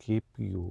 KPO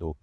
2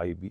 IB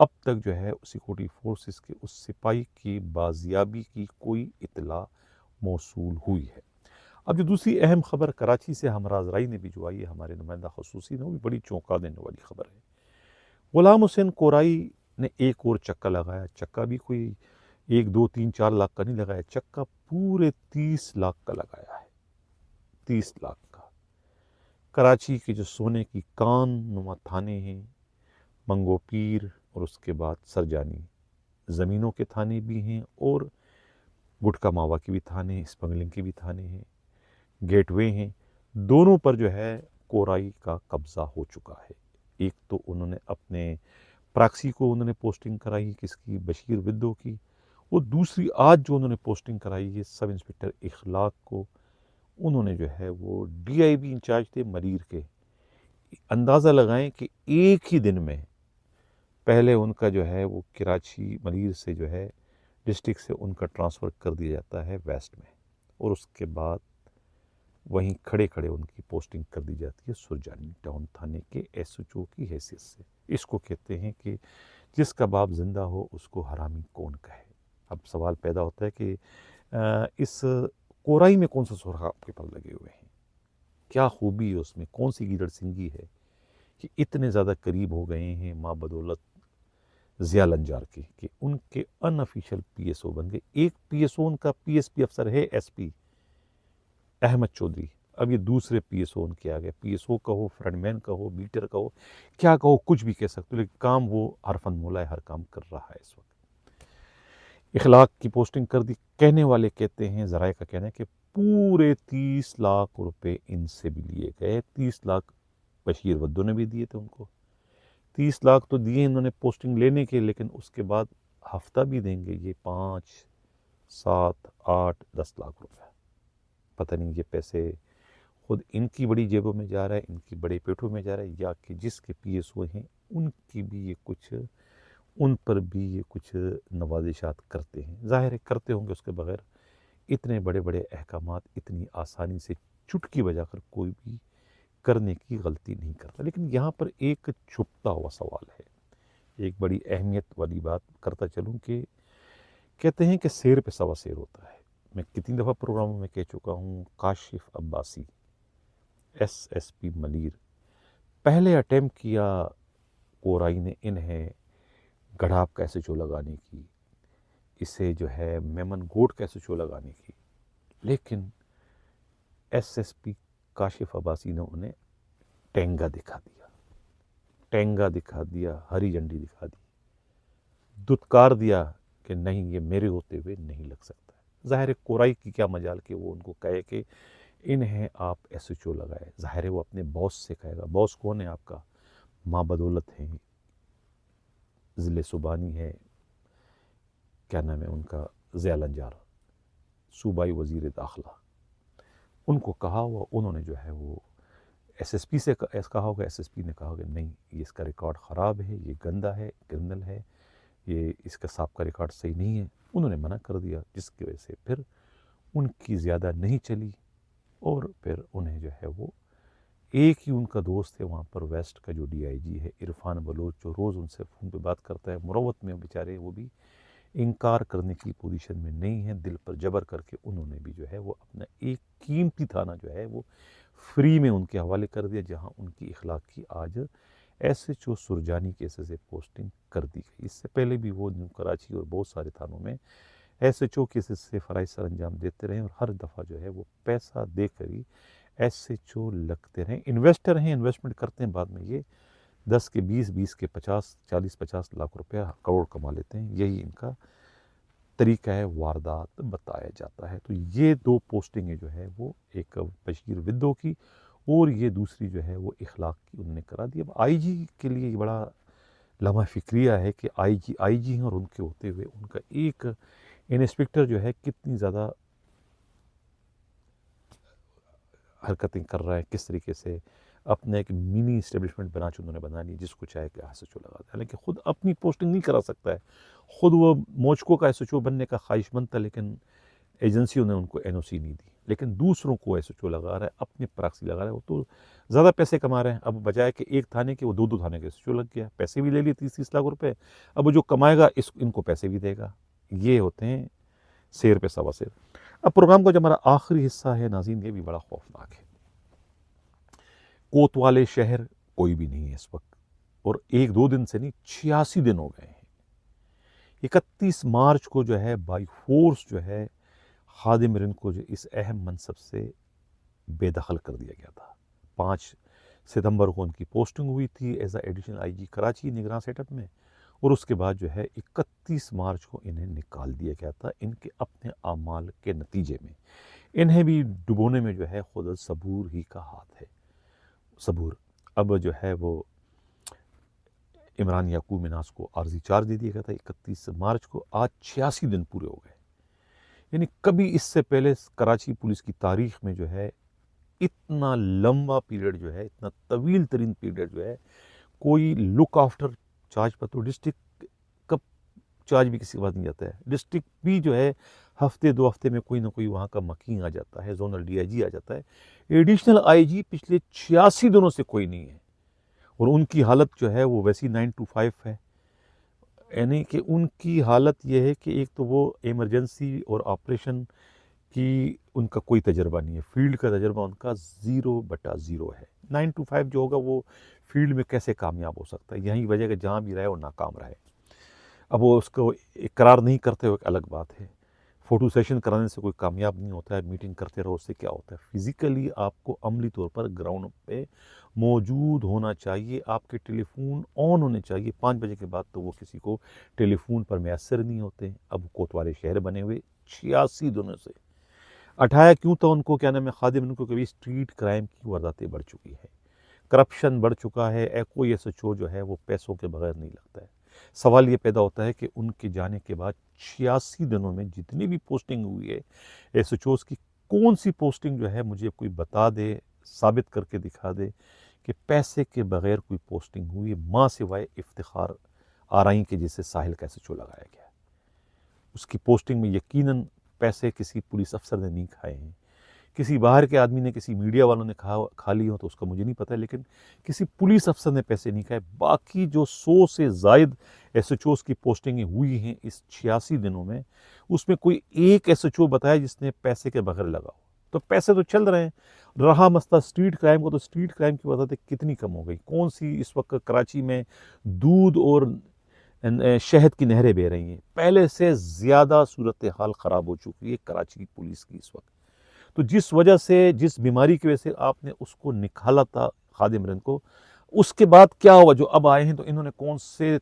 اب تک جو ہے سیکورٹی فورسز کے اس سپاہی کی بازیابی کی کوئی اطلاع موصول ہوئی ہے۔ اب جو دوسری اہم خبر کراچی سے ہمراز رائی نے بھی جو آئی ہے ہمارے نمائندہ خصوصی نے، وہ بھی بڑی چونکا دینے والی خبر ہے۔ غلام حسین کورائی نے ایک اور چکا لگایا، چکا بھی کوئی 1 2 3 4 لاکھ کا نہیں لگایا، چکا پورے 30 لاکھ کا لگایا ہے، 30 لاکھ کا۔ کراچی کے جو سونے کی کان نما تھانے ہیں، منگو پیر اور اس کے بعد سرجانی زمینوں کے تھانے بھی ہیں، اور گٹکا ماوا کے بھی تھانے، اسمگلنگ کے بھی تھانے ہیں، گیٹ وے ہیں، دونوں پر جو ہے کورائی کا قبضہ ہو چکا ہے۔ ایک تو انہوں نے اپنے پراکسی کو انہوں نے پوسٹنگ کرائی کس کی، بشیر ودو کی، اور دوسری آج جو انہوں نے پوسٹنگ کرائی ہے سب انسپکٹر اخلاق کو، انہوں نے جو ہے وہ ڈی آئی بی انچارج تھے مریر کے۔ اندازہ لگائیں کہ ایک ہی دن میں پہلے ان کا جو ہے وہ کراچی مریر سے جو ہے ڈسٹرکٹ سے ان کا ٹرانسفر کر دیا جاتا ہے ویسٹ میں، اور اس کے بعد وہیں کھڑے کھڑے ان کی پوسٹنگ کر دی جاتی ہے سرجانی ٹاؤن تھانے کے ایس ایچ او کی حیثیت سے۔ اس کو کہتے ہیں کہ جس کا باپ زندہ ہو اس کو حرامی کون کہے۔ اب سوال پیدا ہوتا ہے کہ اس کورائی میں کون سا سرخ آپ کے پاس لگے ہوئے ہیں، کیا خوبی ہے اس میں، کون سی گیدڑ سنگی ہے کہ اتنے زیادہ قریب ہو گئے ہیں ماں بدولت ضیاء لنجار کے، کہ ان کے ان افیشل پی ایس او بن گئے۔ ایک پی ایس او ان کا پی ایس پی افسر ہے ایس پی احمد چودھری، اب یہ دوسرے پی ایس او ان کے آ گئے، پی ایس او کا ہو، فرنٹ مین کا ہو، بیٹر کا ہو، کیا کہو، کچھ بھی کہہ سکتے ہو، لیکن کام وہ حرفن مولا ہے، ہر کام کر رہا ہے اس وقت۔ اخلاق کی پوسٹنگ کر دی، کہنے والے کہتے ہیں، ذرائع کا کہنا ہے کہ پورے 30 لاکھ روپے ان سے بھی لیے گئے۔ 30 لاکھ بشیر ودو نے بھی دیے تھے ان کو، 30 لاکھ تو دیے انہوں نے پوسٹنگ لینے کے، لیکن اس کے بعد ہفتہ بھی دیں گے، یہ 5 7 8 10 لاکھ روپے۔ پتہ نہیں یہ پیسے خود ان کی بڑی جیبوں میں جا رہا ہے، ان کی بڑے پیٹوں میں جا رہا ہے، یا کہ جس کے پی ایس او ہیں ان کی بھی یہ کچھ، ان پر بھی یہ کچھ نوازشات کرتے ہیں، ظاہر ہے کرتے ہوں گے، اس کے بغیر اتنے بڑے بڑے احکامات اتنی آسانی سے چٹکی بجا کر کوئی بھی کرنے کی غلطی نہیں کرتا۔ لیکن یہاں پر ایک چھپتا ہوا سوال ہے، ایک بڑی اہمیت والی بات کرتا چلوں کہ کہتے ہیں کہ سیر پہ سوا سیر ہوتا ہے۔ میں کتنی دفعہ پروگراموں میں کہہ چکا ہوں، Kashif Abbasi S S P Malir, پہلے اٹیمپٹ کیا کورائی نے انہیں گڑھاپ کا ایس ایچ او لگانے کی، اسے جو ہے میمن گوٹ کا ایس ایچ او لگانے کی، لیکن S S P Kashif Abbasi نے انہیں ٹینگا دکھا دیا، ٹینگا دکھا دیا، ہری جھنڈی دکھا دی، دتکار دیا کہ نہیں یہ میرے ہوتے ہوئے نہیں لگ سکتا ہے۔ ظاہر ہے کورائی کی کیا مجال کہ وہ ان کو کہے کہ انہیں آپ ایس ایچ او لگائے، ظاہر ہے وہ اپنے باس سے کہے گا، باس کون ہے آپ کا، ماں بدولت ہیں، ضلع سبانی ہے، کیا نام ہے ان کا، ضیاء لنجار، صوبائی وزیر داخلہ، ان کو کہا ہوا، انہوں نے جو ہے وہ ایس ایس پی سے کہا ہوگا، ایس ایس پی نے کہا ہوگا نہیں یہ اس کا ریکارڈ خراب ہے، یہ گندا ہے، کرمنل ہے، یہ اس کا سابقہ ریکارڈ صحیح نہیں ہے، انہوں نے منع کر دیا، جس کی وجہ سے پھر ان کی زیادہ نہیں چلی، اور پھر انہیں جو ہے وہ ایک ہی ان کا دوست ہے وہاں پر ویسٹ کا جو ڈی آئی جی ہے عرفان بلوچ، جو روز ان سے فون پہ بات کرتا ہے، مروت میں بیچارے وہ بھی انکار کرنے کی پوزیشن میں نہیں ہیں، دل پر جبر کر کے انہوں نے بھی جو ہے وہ اپنا ایک قیمتی تھانہ جو ہے وہ فری میں ان کے حوالے کر دیا، جہاں ان کی اخلاق کی آج ایس ایچ او سرجانی کے سے پوسٹنگ کر دی گئی۔ اس سے پہلے بھی وہ نیو کراچی اور بہت سارے تھانوں میں ایس ایچ او کے سے فرائض سر انجام دیتے رہے، اور ہر دفعہ جو ہے وہ پیسہ دے کر ہی ایس ایچ او لگتے رہیں، انویسٹر ہیں، انویسٹمنٹ کرتے ہیں، بعد میں یہ 10 کے 20 کے 50 40 لاکھ روپیہ کروڑ کما لیتے ہیں، یہی ان کا طریقہ ہے واردات بتایا جاتا ہے۔ تو یہ 2 پوسٹنگیں جو ہے وہ ایک بشیر ودو کی اور یہ دوسری جو ہے وہ اخلاق کی انہوں نے کرا دی۔ اب آئی جی کے لیے یہ بڑا لمحہ فکریہ ہے کہ آئی جی ہیں، اور ان کے ہوتے ہوئے ان کا ایک انسپکٹر جو ہے کتنی زیادہ حرکتیں کر رہا ہے، کس طریقے سے اپنے ایک منی اسٹیبلشمنٹ انہوں نے بنا لی، جس کو چاہے کہ ایس ایچ او لگا دیا، لیکن خود اپنی پوسٹنگ نہیں کرا سکتا ہے، خود وہ موچکو کا ایس ایچ او بننے کا خواہش مند تھا، لیکن ایجنسیوں نے ان کو NOC نہیں دی، لیکن دوسروں کو SHO لگا رہا ہے، اپنے پراکسی لگا رہا ہے، وہ تو زیادہ پیسے کما رہے ہیں۔ اب بجائے کہ ایک تھانے کے وہ دو تھانے کے SHO لگ گیا، پیسے بھی لے لیے 30 لاکھ روپے، اب وہ جو کمائے گا ان کو پیسے بھی دے گا۔ یہ ہوتے ہیں سیر پہ سوا سیر۔ اب پروگرام کا جو ہمارا آخری حصہ ہے ناظرین، یہ بھی بڑا خوفناک ہے۔ کوتوالے شہر کوئی بھی نہیں ہے اس وقت، اور 1-2 دن سے نہیں 86 دن ہو گئے ہیں۔ 31 مارچ کو جو ہے بائی فورس جو ہے خادم رند کو جو اس اہم منصب سے بے دخل کر دیا گیا تھا۔ 5 ستمبر کو ان کی پوسٹنگ ہوئی تھی as a additional IG Karachi نگراں سیٹ اپ میں، اور اس کے بعد جو ہے 31 مارچ کو انہیں نکال دیا گیا تھا ان کے اپنے اعمال کے نتیجے میں۔ انہیں بھی ڈبونے میں جو ہے خود صبور ہی کا ہاتھ ہے۔ صبور اب جو ہے وہ عمران یعقوب مناس کو عارضی چارج دے دیا گیا تھا 31 مارچ کو۔ آج 86 دن پورے ہو گئے، یعنی کبھی اس سے پہلے کراچی پولیس کی تاریخ میں جو ہے اتنا لمبا پیریڈ جو ہے، اتنا طویل ترین پیریڈ جو ہے، کوئی لک آفٹر چارج پر تو ڈسٹرکٹ کب چارج بھی کسی کے بعد نہیں جاتا ہے، ڈسٹرکٹ بھی جو ہے ہفتے 2 ہفتے میں کوئی نہ کوئی وہاں کا مکین آ جاتا ہے، زونل DIG آ جاتا ہے۔ ایڈیشنل IG پچھلے 86 دنوں سے کوئی نہیں ہے، اور ان کی حالت جو ہے وہ ویسی 9 to 5 ہے، یعنی کہ ان کی حالت یہ ہے کہ ایک تو وہ ایمرجنسی اور آپریشن کی ان کا کوئی تجربہ نہیں ہے، فیلڈ کا تجربہ ان کا 0/0 ہے۔ 9 to 5 جو ہوگا وہ فیلڈ میں کیسے کامیاب ہو سکتا ہے؟ یہی وجہ کہ جہاں بھی رہے وہ ناکام رہے۔ اب وہ اس کو اقرار نہیں کرتے ہوئے ایک الگ بات ہے، فوٹو سیشن کرانے سے کوئی کامیاب نہیں ہوتا ہے، میٹنگ کرتے رہو اس سے کیا ہوتا ہے؟ فزیکلی آپ کو عملی طور پر گراؤنڈ پہ موجود ہونا چاہیے، آپ کے ٹیلی فون آن ہونے چاہیے۔ 5 بجے کے بعد تو وہ کسی کو ٹیلی فون پر میسر نہیں ہوتے۔ اب کوتوالے شہر بنے ہوئے 86 دنوں سے اٹھایا کیوں تھا ان کو؟ کیا نام ہے، خادم ان کو کبھی اسٹریٹ کرائم کی وارداتیں بڑھ چکی ہے، کرپشن بڑھ چکا ہے، کوئی SHO جو ہے وہ پیسوں کے بغیر نہیں لگتا ہے۔ سوال یہ پیدا ہوتا ہے کہ ان کے جانے کے بعد 86 دنوں میں جتنی بھی پوسٹنگ ہوئی ہے SHOs کی، کون سی پوسٹنگ جو ہے مجھے کوئی بتا دے، ثابت کر کے دکھا دے کہ پیسے کے بغیر کوئی پوسٹنگ ہوئی ہے، ماں سوائے افتخار آرائیں کے جیسے ساحل کا SHO لگایا گیا ہے۔ اس کی پوسٹنگ میں یقیناً پیسے کسی پولیس افسر نے نہیں کھائے ہیں، کسی باہر کے آدمی نے، کسی میڈیا والوں نے کھا لی ہو تو اس کا مجھے نہیں پتہ، لیکن کسی پولیس افسر نے پیسے نہیں کھائے۔ باقی جو 100 سے زائد SHOs کی پوسٹنگیں ہوئی ہیں اس 86 دنوں میں، اس میں کوئی ایک SHO بتایا جس نے پیسے کے بغیر لگا ہو؟ تو پیسے تو چل رہے ہیں۔ رہا مسئلہ اسٹریٹ کرائم کو، تو اسٹریٹ کرائم کی وجہ کتنی کم ہو گئی؟ کون سی اس وقت کراچی میں دودھ اور شہد کی نہریں بہہ رہی ہیں؟ پہلے سے زیادہ صورتحال خراب ہو چکی ہے کراچی کی پولیس کی اس وقت۔ تو جس وجہ سے، جس بیماری کی وجہ سے آپ نے اس کو نکالا تھا خادم رند کو، اس کے بعد کیا ہوا؟ جو اب آئے ہیں تو انہوں نے کون سے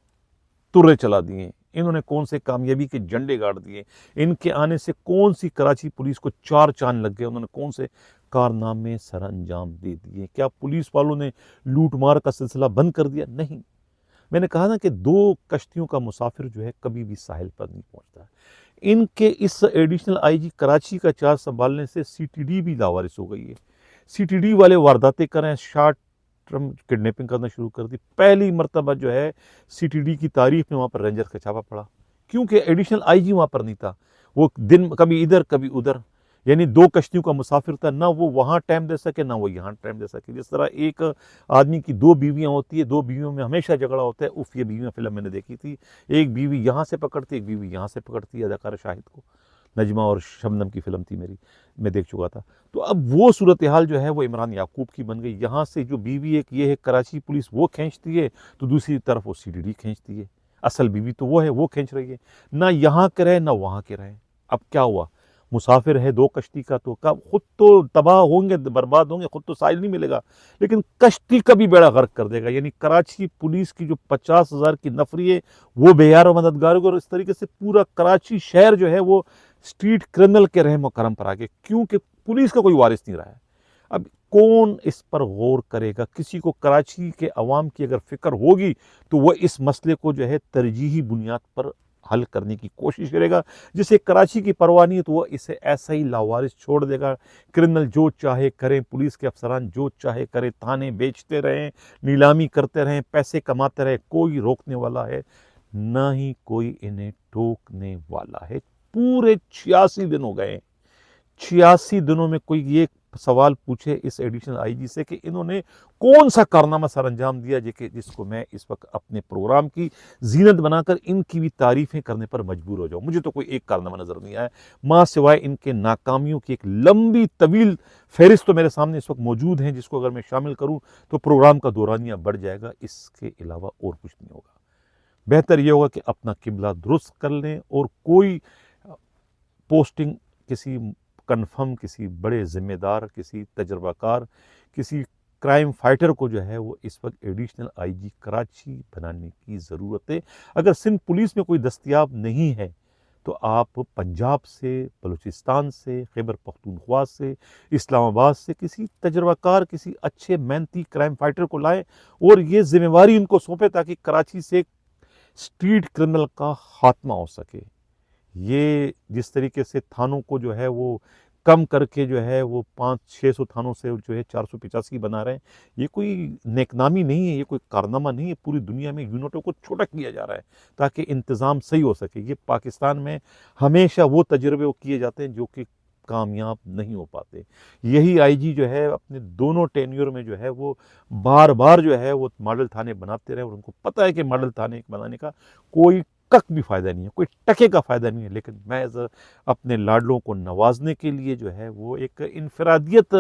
ترے چلا دیے، انہوں نے کون سے کامیابی کے جھنڈے گاڑ دیے، ان کے آنے سے کون سی کراچی پولیس کو 4 چاند لگ گئے، انہوں نے کون سے کارنامے سر انجام دے دیے؟ کیا پولیس والوں نے لوٹ مار کا سلسلہ بند کر دیا؟ نہیں۔ میں نے کہا نا کہ 2 کشتیوں کا مسافر جو ہے کبھی بھی ساحل پر نہیں پہنچتا۔ ان کے اس ایڈیشنل IG کراچی کا چارج سنبھالنے سے CTD بھی لاوارث ہو گئی ہے۔ CTD والے وارداتیں کریں، شارٹ ٹرم کڈنیپنگ کرنا شروع کر دی۔ پہلی مرتبہ جو ہے CTD کی تاریخ میں وہاں پر رینجر کا چھاپا پڑا، کیونکہ ایڈیشنل IG وہاں پر نہیں تھا۔ وہ دن کبھی ادھر کبھی ادھر، یعنی 2 کشتیوں کا مسافر تھا، نہ وہ وہاں ٹائم دے سکے نہ وہ یہاں ٹائم دے سکے۔ جس طرح ایک آدمی کی 2 بیویاں ہوتی ہے، 2 بیویوں میں ہمیشہ جھگڑا ہوتا ہے۔ یہ بیویاں فلم میں نے دیکھی تھی، ایک بیوی یہاں سے پکڑتی، ایک بیوی یہاں سے پکڑتی، اداکار شاہد کو، نجمہ اور شبنم کی فلم تھی میری، میں دیکھ چکا تھا۔ تو اب وہ صورتحال جو ہے وہ عمران یعقوب کی بن گئی۔ یہاں سے جو بیوی ایک یہ ہے کراچی پولیس وہ کھینچتی ہے، تو دوسری طرف وہ CTD کھینچتی ہے۔ اصل بیوی تو وہ ہے، وہ کھینچ رہی ہے، نہ یہاں کے رہے نہ وہاں کے رہے۔ اب کیا ہوا؟ مسافر ہے 2 کشتی کا، تو خود تو تباہ ہوں گے، برباد ہوں گے، خود تو ساحل نہیں ملے گا، لیکن کشتی کا بھی بیڑا غرق کر دے گا۔ یعنی کراچی پولیس کی جو 50,000 کی نفری ہے وہ بے یار و مددگار ہوگی، اور اس طریقے سے پورا کراچی شہر جو ہے وہ اسٹریٹ کرمنل کے رحم و کرم پر آگے، کیونکہ پولیس کا کوئی وارث نہیں رہا ہے۔ اب کون اس پر غور کرے گا؟ کسی کو کراچی کے عوام کی اگر فکر ہوگی تو وہ اس مسئلے کو جو ہے ترجیحی بنیاد پر حل کرنے کی کوشش کرے گا۔ جسے کراچی کی پرواہ نہیں ہے تو وہ اسے ایسا ہی لاوارث چھوڑ دے گا۔ کرمنل جو چاہے کریں، پولیس کے افسران جو چاہے کریں، تھانے بیچتے رہیں، نیلامی کرتے رہیں، پیسے کماتے رہیں، کوئی روکنے والا ہے نہ ہی کوئی انہیں ٹوکنے والا ہے۔ پورے 86 دن ہو گئے ہیں. 86 دنوں میں کوئی یہ سوال پوچھے اس ایڈیشنل آئی جی سے کہ انہوں نے کون سا کارنامہ سر انجام دیا جس کو میں اس وقت اپنے پروگرام کی زینت بنا کر ان کی بھی تعریفیں کرنے پر مجبور ہو جاؤں. مجھے تو کوئی ایک کارنامہ نظر نہیں آیا ماں سوائے ان کے ناکامیوں کی ایک لمبی طویل فہرست تو میرے سامنے اس وقت موجود ہیں جس کو اگر میں شامل کروں تو پروگرام کا دورانیہ بڑھ جائے گا. اس کے علاوہ اور کچھ نہیں ہوگا. بہتر یہ ہوگا کہ اپنا قبلہ درست کر لیں اور کوئی پوسٹنگ کسی کنفرم کسی بڑے ذمہ دار کسی تجربہ کار کسی کرائم فائٹر کو جو ہے وہ اس وقت ایڈیشنل آئی جی کراچی بنانے کی ضرورت ہے. اگر سندھ پولیس میں کوئی دستیاب نہیں ہے تو آپ پنجاب سے بلوچستان سے خیبر پختونخوا سے اسلام آباد سے کسی تجربہ کار کسی اچھے محنتی کرائم فائٹر کو لائیں اور یہ ذمہ داری ان کو سونپے تاکہ کراچی سے اسٹریٹ کرمنل کا خاتمہ ہو سکے. یہ جس طریقے سے تھانوں کو جو ہے وہ کم کر کے جو ہے وہ 500-600 تھانوں سے جو ہے 485 بنا رہے ہیں, یہ کوئی نیک نامی نہیں ہے, یہ کوئی کارنامہ نہیں ہے. پوری دنیا میں یونٹوں کو چھوٹا کیا جا رہا ہے تاکہ انتظام صحیح ہو سکے. یہ پاکستان میں ہمیشہ وہ تجربے وہ کیے جاتے ہیں جو کہ کامیاب نہیں ہو پاتے. یہی آئی جی جو ہے اپنے دونوں ٹینیور میں جو ہے وہ بار بار جو ہے وہ ماڈل تھانے بناتے رہے اور ان کو پتہ ہے کہ ماڈل تھانے بنانے کا کوئی کک بھی فائدہ نہیں ہے, کوئی ٹکے کا فائدہ نہیں ہے. لیکن میں اپنے لاڈلوں کو نوازنے کے لیے جو ہے وہ ایک انفرادیت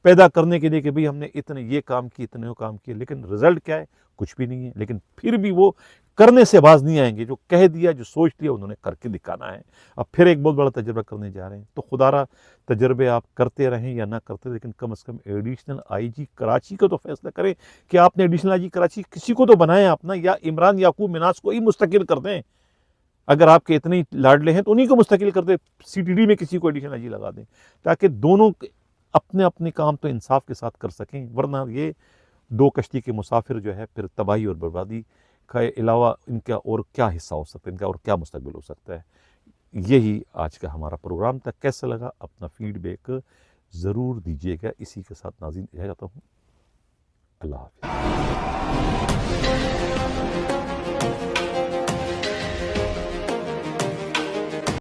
پیدا کرنے کے لیے کہ بھئی ہم نے اتنے یہ کام کی اتنے وہ کام کیے, لیکن رزلٹ کیا ہے کچھ بھی نہیں ہے. لیکن پھر بھی وہ کرنے سے باز نہیں آئیں گے. جو کہہ دیا جو سوچ لیا انہوں نے کر کے دکھانا ہے. اب پھر ایک بہت بڑا تجربہ کرنے جا رہے ہیں تو خدا را تجربے آپ کرتے رہیں یا نہ کرتے, لیکن کم از کم ایڈیشنل آئی جی کراچی کو تو فیصلہ کریں کہ آپ نے ایڈیشنل آئی جی کراچی کسی کو تو بنایا اپنا, یا عمران یعقوب مناس کو ہی مستقل کر دیں. اگر آپ کے اتنے لاڈلے ہیں تو انہی کو مستقل کر دیں, سی ٹی ڈی میں کسی کو ایڈیشنل آئی جی لگا دیں تاکہ دونوں اپنے اپنے کام تو انصاف کے ساتھ کر سکیں. ورنہ یہ دو کشتی کے مسافر جو ہے پھر تباہی اور بربادی کے علاوہ ان کا اور کیا حصہ ہو سکتا ہے, ان کا اور کیا مستقبل ہو سکتا ہے. یہی آج کا ہمارا پروگرام تھا. کیسا لگا اپنا فیڈ بیک ضرور دیجیے گا. اسی کے ساتھ ناظرین اجازت چاہتا ہوں. اللہ حافظ.